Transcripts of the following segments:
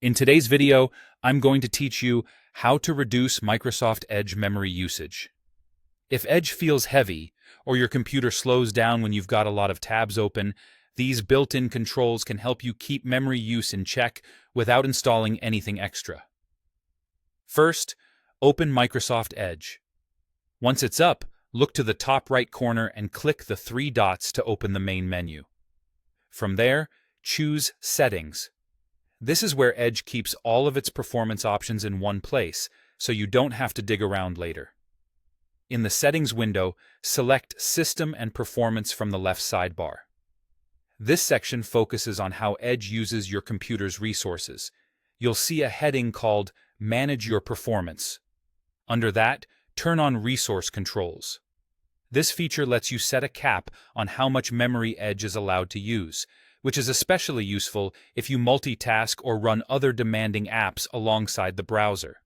In today's video, I'm going to teach you how to reduce Microsoft Edge memory usage. If Edge feels heavy, or your computer slows down when you've got a lot of tabs open, these built-in controls can help you keep memory use in check without installing anything extra. First, open Microsoft Edge. Once it's up, look to the top right corner and click the three dots to open the main menu. From there, choose Settings. This is where Edge keeps all of its performance options in one place, so you don't have to dig around later. In the Settings window, select System and Performance from the left sidebar. This section focuses on how Edge uses your computer's resources. You'll see a heading called Manage Your Performance. Under that, turn on Resource Controls. This feature lets you set a cap on how much memory Edge is allowed to use, which is especially useful if you multitask or run other demanding apps alongside the browser.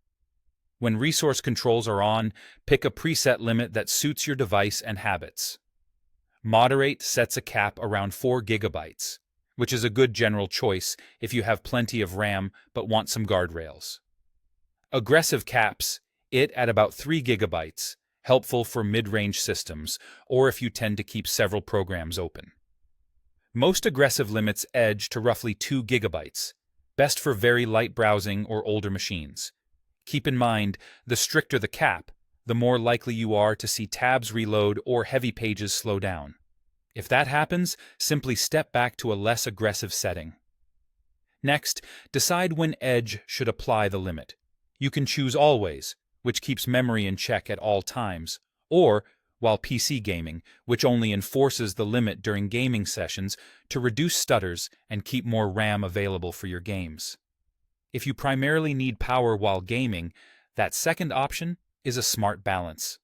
When resource controls are on, pick a preset limit that suits your device and habits. Moderate sets a cap around 4 GB, which is a good general choice if you have plenty of RAM but want some guardrails. Aggressive caps it at about 3 GB, helpful for mid-range systems or if you tend to keep several programs open. Most aggressive limits Edge to roughly 2 GB, best for very light browsing or older machines. Keep in mind, the stricter the cap, the more likely you are to see tabs reload or heavy pages slow down. If that happens, simply step back to a less aggressive setting. Next, decide when Edge should apply the limit. You can choose Always, which keeps memory in check at all times, or while PC gaming, which only enforces the limit during gaming sessions to reduce stutters and keep more RAM available for your games. If you primarily need power while gaming, that second option is a smart balance.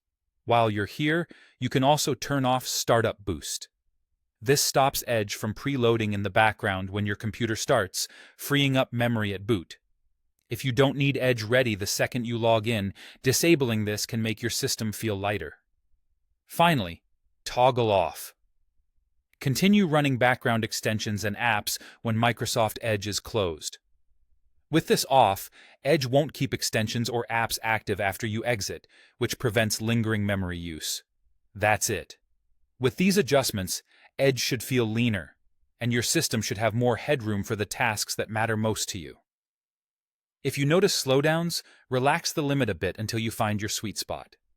While you're here, you can also turn off Startup Boost. This stops Edge from preloading in the background when your computer starts, freeing up memory at boot. If you don't need Edge ready the second you log in, disabling this can make your system feel lighter. Finally, toggle off. Continue running background extensions and apps when Microsoft Edge is closed. With this off, Edge won't keep extensions or apps active after you exit, which prevents lingering memory use. That's it. With these adjustments, Edge should feel leaner, and your system should have more headroom for the tasks that matter most to you. If you notice slowdowns, relax the limit a bit until you find your sweet spot.